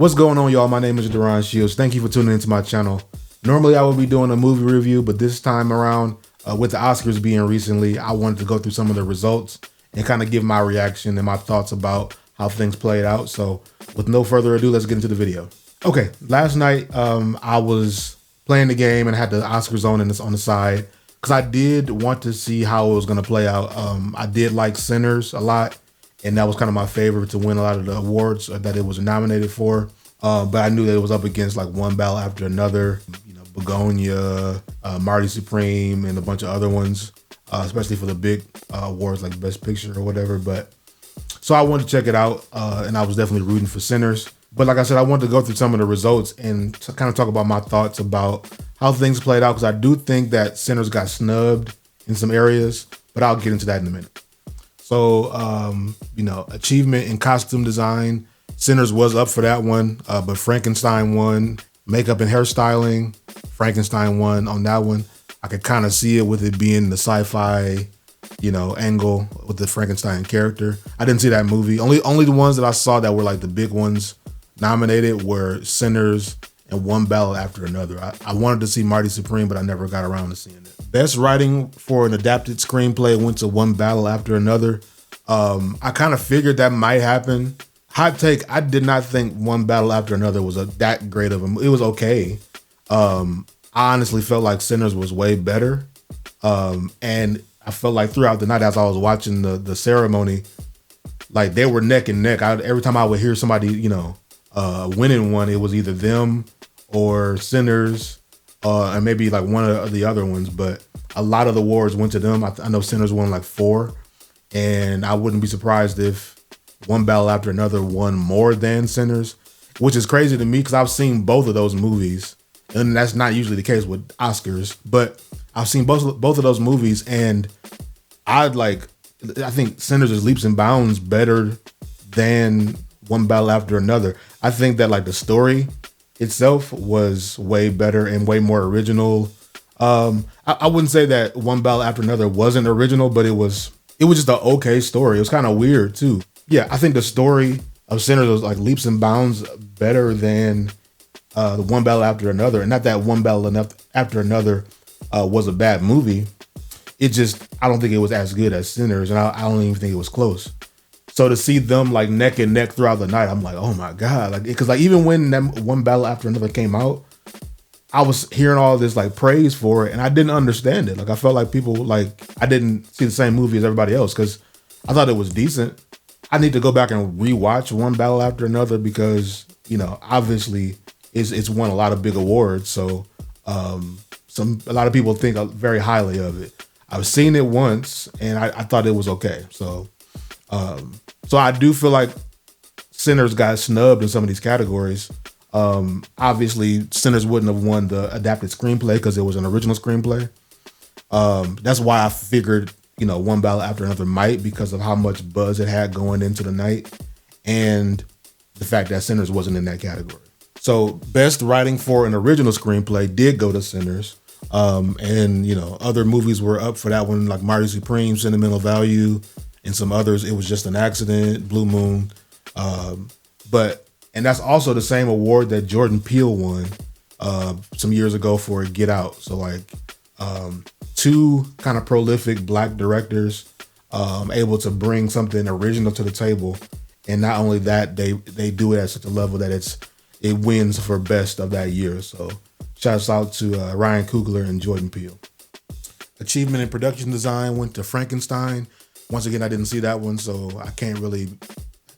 What's going on, y'all? My name is Deron Shields. Thank you for tuning into my channel. Normally, I would be doing a movie review, but this time around, with the Oscars being recently, I wanted to go through some of the results and kind of give my reaction and my thoughts about how things played out. So with no further ado, let's get into the video. Okay, last night, I was playing the game and I had the Oscars on the side because I did want to see how it was going to play out. I did like Sinners a lot, and that was kind of my favorite to win a lot of the awards that it was nominated for. But I knew that it was up against like One Battle After Another, you know, Begonia, Marty Supreme, and a bunch of other ones, especially for the big awards like Best Picture or whatever. But so I wanted to check it out, and I was definitely rooting for Sinners. But like I said, I wanted to go through some of the results and to kind of talk about my thoughts about how things played out, because I do think that Sinners got snubbed in some areas, but I'll get into that in a minute. So, you know, achievement in costume design, Sinners was up for that one, but Frankenstein won. Makeup and hairstyling, Frankenstein won on that one. I could kind of see it with it being the sci-fi, you know, angle with the Frankenstein character. I didn't see that movie. Only the ones that I saw that were like the big ones nominated were Sinners and One Battle After Another. I wanted to see Marty Supreme, but I never got around to seeing it. Best writing for an adapted screenplay went to One Battle After Another. I kind of figured that might happen. Hot take, I did not think One Battle After Another was that great of a movie. It was okay. I honestly felt like Sinners was way better. And I felt like throughout the night as I was watching the ceremony, like they were neck and neck. Every time I would hear somebody, you know, winning one, it was either them or Sinners, and maybe like one of the other ones. But a lot of the awards went to them. I know Sinners won like 4, and I wouldn't be surprised if One Battle After Another won more than Sinners, which is crazy to me because I've seen both of those movies, and that's not usually the case with Oscars. But I've seen both of those movies, and I think Sinners is leaps and bounds better than One Battle After Another. I think that like the story itself was way better and way more original. I wouldn't say that One Battle After Another wasn't original, but it was just an okay story. It was kind of weird too. Yeah, I think the story of Sinners was like leaps and bounds better than the One Battle After Another. And not that One Battle After Another was a bad movie. It just, I don't think it was as good as Sinners, and I don't even think it was close. So to see them like neck and neck throughout the night, I'm like, oh my God. Like, because like even when that One Battle After Another came out, I was hearing all this like praise for it, and I didn't understand it. Like I felt like people, like I didn't see the same movie as everybody else because I thought it was decent. I need to go back and rewatch One Battle After Another because, you know, obviously it's won a lot of big awards. So a lot of people think very highly of it. I've seen it once and I thought it was okay. So I do feel like Sinners got snubbed in some of these categories. Obviously Sinners wouldn't have won the adapted screenplay because it was an original screenplay. That's why I figured, you know, One Battle After Another might, because of how much buzz it had going into the night and the fact that Sinners wasn't in that category. So best writing for an original screenplay did go to Sinners. And, you know, other movies were up for that one, like Marty Supreme, Sentimental Value, and some others. It was Just an Accident, Blue Moon. And that's also the same award that Jordan Peele won some years ago for Get Out. So like, two kind of prolific Black directors able to bring something original to the table, and not only that, they do it at such a level that it wins for best of that year. So shouts out to Ryan Coogler and Jordan Peele. Achievement in production design went to Frankenstein. Once again, I didn't see that one, so I can't really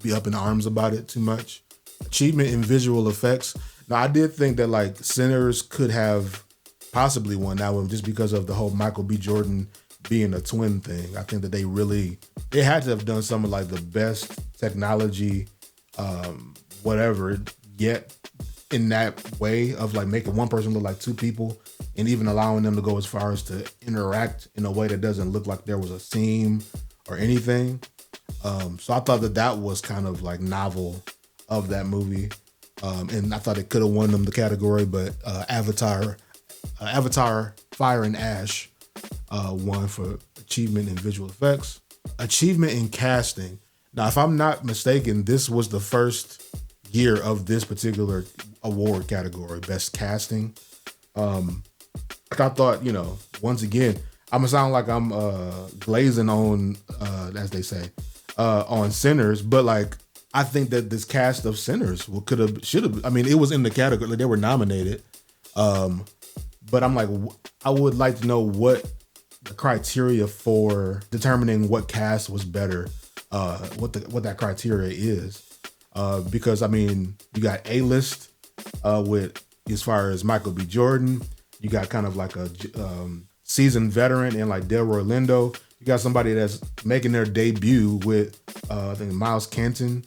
be up in arms about it too much. Achievement in visual effects. Now I did think that like Sinners could have possibly won that one just because of the whole Michael B. Jordan being a twin thing. I think that they had to have done some of like the best technology, whatever, yet in that way of like making one person look like two people and even allowing them to go as far as to interact in a way that doesn't look like there was a seam or anything. So I thought that was kind of like novel of that movie. And I thought it could have won them the category, but Avatar Fire and Ash won for achievement in visual effects. Achievement in casting. Now, if I'm not mistaken, this was the first year of this particular award category, best casting. I thought, once again, I'm gonna sound like I'm glazing on, as they say, on Sinners, but like I think that this cast of Sinners should have. I mean, it was in the category; they were nominated. But I'm like, I would like to know what the criteria for determining what cast was better. What that criteria is, because I mean, you got A-list with as far as Michael B. Jordan. You got kind of like a seasoned veteran and like Delroy Lindo. You got somebody that's making their debut with I think Miles Canton.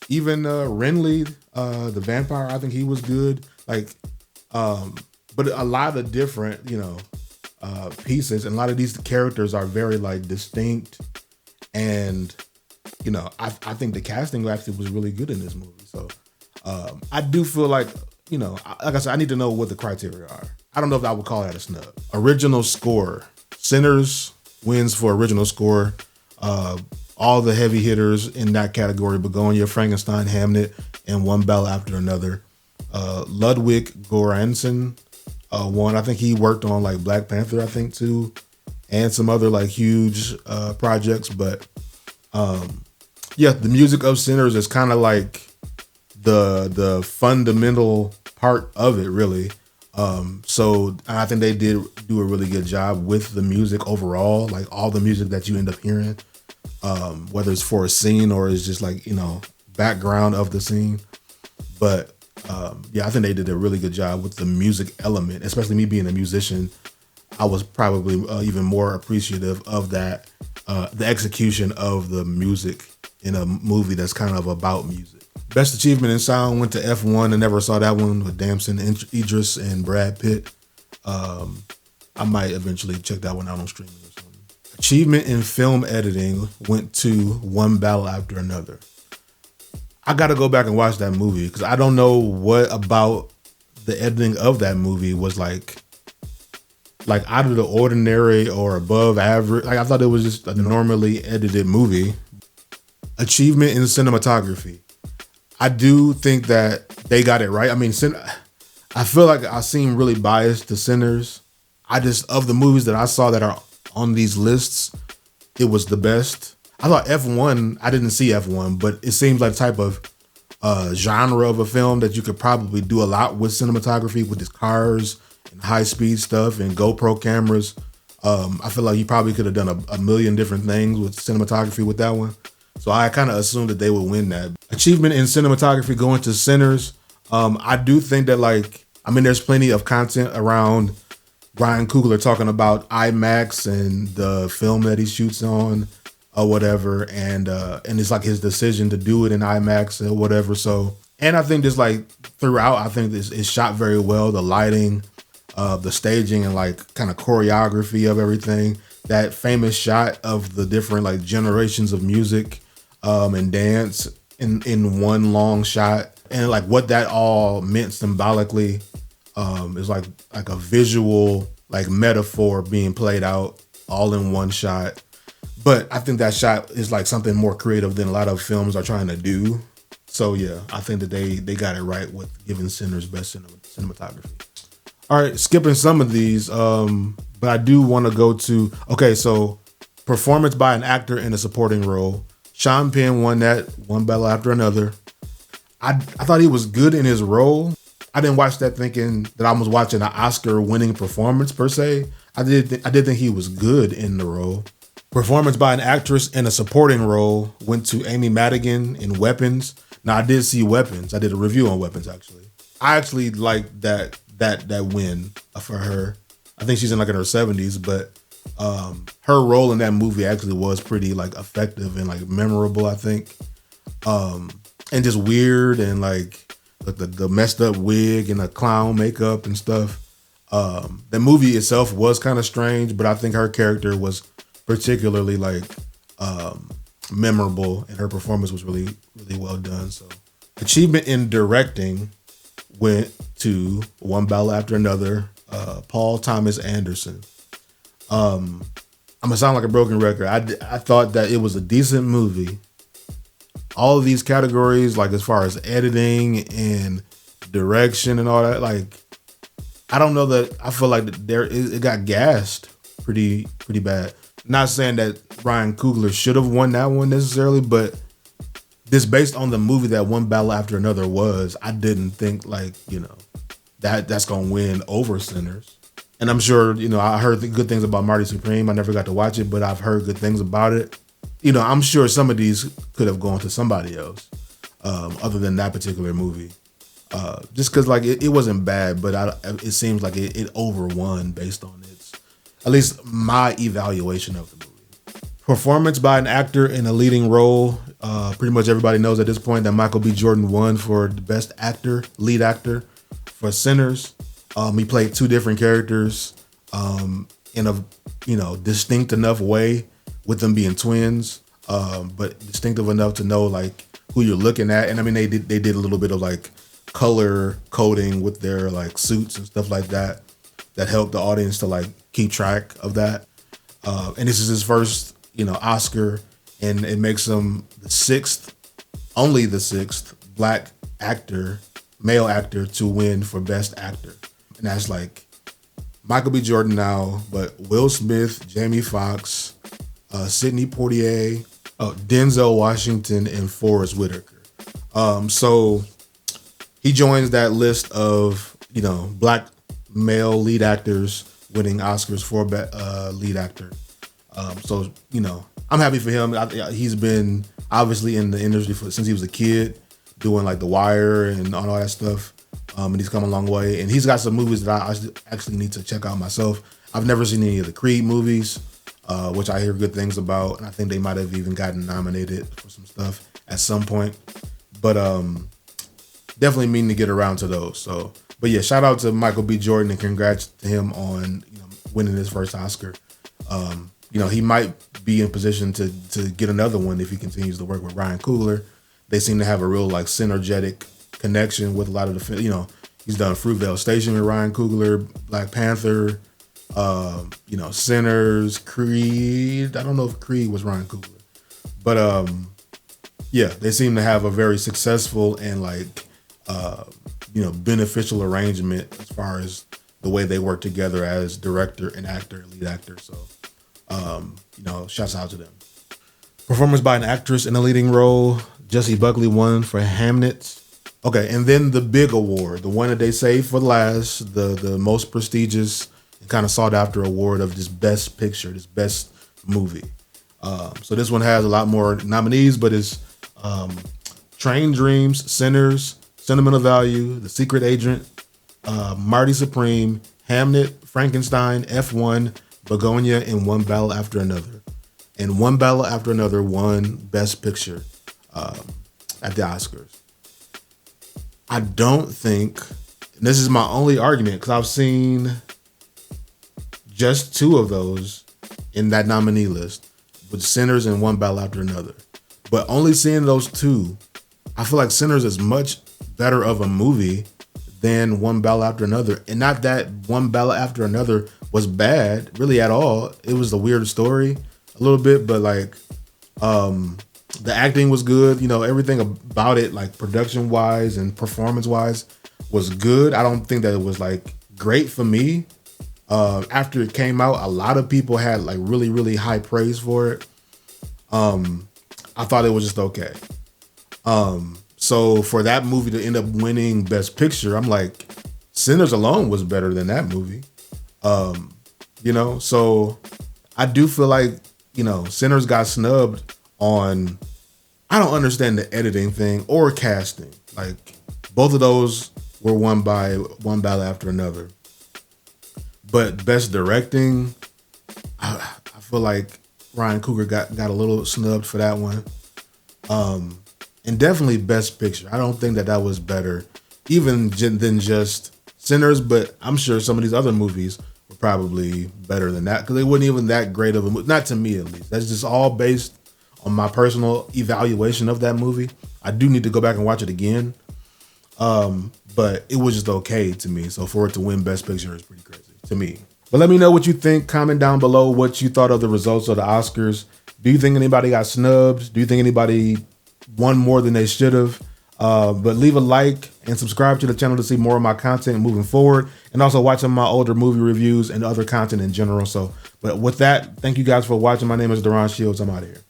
Even Renly, the vampire, I think he was good. Like, but a lot of different, pieces, and a lot of these characters are very like distinct, and I think the casting actually was really good in this movie. So I do feel like, like I said, I need to know what the criteria are. I don't know if I would call that a snub. Original score. Sinners wins for original score. All the heavy hitters in that category: Begonia, Frankenstein, Hamnet, and One Bell After Another. Ludwig Göransson won. I think he worked on like Black Panther, I think too, and some other like huge projects. But yeah, the music of Sinners is kind of like the fundamental part of it, really. So I think they did do a really good job with the music overall, like all the music that you end up hearing, whether it's for a scene or it's just like, background of the scene. But yeah, I think they did a really good job with the music element, especially me being a musician. I was probably even more appreciative of that, the execution of the music in a movie that's kind of about music. Best achievement in sound went to F1. I never saw that one with Damson Idris and Brad Pitt. I might eventually check that one out on streaming or something. Achievement in film editing went to One Battle After Another. I got to go back and watch that movie because I don't know what about the editing of that movie was like out of the ordinary or above average. Like I thought it was just a normally edited movie. Achievement in cinematography. I do think that they got it right. I mean, I feel like I seem really biased to Sinners. Of the movies that I saw that are on these lists, it was the best. I thought F1, I didn't see F1, but it seems like the type of genre of a film that you could probably do a lot with cinematography, with these cars and high speed stuff and GoPro cameras. I feel like you probably could have done a million different things with cinematography with that one. So I kind of assumed that they would win that. Achievement in cinematography going to Sinners. I do think that there's plenty of content around Ryan Coogler talking about IMAX and the film that he shoots on or whatever. And it's like his decision to do it in IMAX or whatever. So, and I think just like throughout, I think it's shot very well. The lighting, the staging and like kind of choreography of everything. That famous shot of the different like generations of music and dance in one long shot, and like what that all meant symbolically is like a visual like metaphor being played out all in one shot. But I think that shot is like something more creative than a lot of films are trying to do. So yeah, I think that they got it right with giving Sinners best cinematography. All right, skipping some of these, but I do want to go to, so performance by an actor in a supporting role. Sean Penn won that, One Battle After Another. I thought he was good in his role. I didn't watch that thinking that I was watching an Oscar-winning performance per se. I did think he was good in the role. Performance by an actress in a supporting role went to Amy Madigan in Weapons. Now I did see Weapons. I did a review on Weapons actually. I actually liked that win for her. I think she's in her 70s, but her role in that movie actually was pretty like effective and like memorable, I think. And just weird and like the messed up wig and the clown makeup and stuff. The movie itself was kind of strange, but I think her character was particularly like memorable, and her performance was really, really well done. So, achievement in directing went to One Battle After Another, Paul Thomas Anderson. I'm gonna sound like a broken record. I thought that it was a decent movie, all of these categories, like as far as editing and direction and all that, like I don't know that I feel like it got gassed pretty bad. Not saying that Ryan Coogler should have won that one necessarily, but this based on the movie that One Battle After Another was, I didn't think like, that's gonna win over Sinners. And I'm sure, I heard good things about Marty Supreme. I never got to watch it, but I've heard good things about it. I'm sure some of these could have gone to somebody else, other than that particular movie. Just because like it wasn't bad, but it seems like it overwon based on at least my evaluation of the movie. Performance by an actor in a leading role. Pretty much everybody knows at this point that Michael B. Jordan won for the best actor, lead actor for Sinners. He played two different characters in a distinct enough way, with them being twins, but distinctive enough to know like who you're looking at. And I mean, they did a little bit of like color coding with their like suits and stuff like that helped the audience to like keep track of that. And this is his first, Oscar, and it makes him only the sixth black actor, male actor to win for best actor. And that's like Michael B. Jordan now, but Will Smith, Jamie Foxx, Sidney Poitier, Denzel Washington, and Forrest Whitaker. So he joins that list of, black male lead actors winning Oscars for lead actor. So, I'm happy for him. He's been obviously in the industry since he was a kid, doing like The Wire and all that stuff. And he's come a long way. And he's got some movies that I actually need to check out myself. I've never seen any of the Creed movies, which I hear good things about. And I think they might have even gotten nominated for some stuff at some point. But definitely meaning to get around to those. So, but yeah, shout out to Michael B. Jordan and congrats to him on winning his first Oscar. He might be in position to get another one if he continues to work with Ryan Coogler. They seem to have a real like synergetic connection with a lot of the, he's done Fruitvale Station with Ryan Coogler, Black Panther, Sinners, Creed. I don't know if Creed was Ryan Coogler, but yeah, they seem to have a very successful and like beneficial arrangement as far as the way they work together as director and actor, lead actor. So shouts out to them. Performance by an actress in a leading role. Jessie Buckley won for Hamnet. Okay, and then the big award, the one that they saved for last, the most prestigious and kind of sought after award of this best picture, this best movie. So this one has a lot more nominees, but it's Train Dreams, Sinners, Sentimental Value, The Secret Agent, Marty Supreme, Hamnet, Frankenstein, F1, Begonia, and One Battle After Another. And One Battle After Another won Best Picture at the Oscars. I don't think, and this is my only argument, because I've seen just two of those in that nominee list, with Sinners and One Battle After Another. But only seeing those two, I feel like Sinners is much better of a movie than One Battle After Another. And not that One Battle After Another was bad, really at all. It was a weird story a little bit, but like the acting was good. Everything about it, like production-wise and performance-wise, was good. I don't think that it was like great for me. After it came out, a lot of people had like really, really high praise for it. I thought it was just okay. So for that movie to end up winning Best Picture, I'm like, Sinners alone was better than that movie. So I do feel like, Sinners got snubbed on, I don't understand the editing thing or casting. Like both of those were won by One Battle After Another. But best directing, I feel like Ryan Coogler got a little snubbed for that one. And definitely best picture. I don't think that was better even than just Sinners, but I'm sure some of these other movies were probably better than that because they weren't even that great of a movie. Not to me, at least. That's just all based on my personal evaluation of that movie. I do need to go back and watch it again. But it was just okay to me. So for it to win Best Picture is pretty crazy to me. But let me know what you think. Comment down below what you thought of the results of the Oscars. Do you think anybody got snubbed? Do you think anybody won more than they should have. But leave a like and subscribe to the channel to see more of my content moving forward, and also watch some of my older movie reviews and other content in general. So, but with that, thank you guys for watching. My name is Deron Shields. I'm out of here.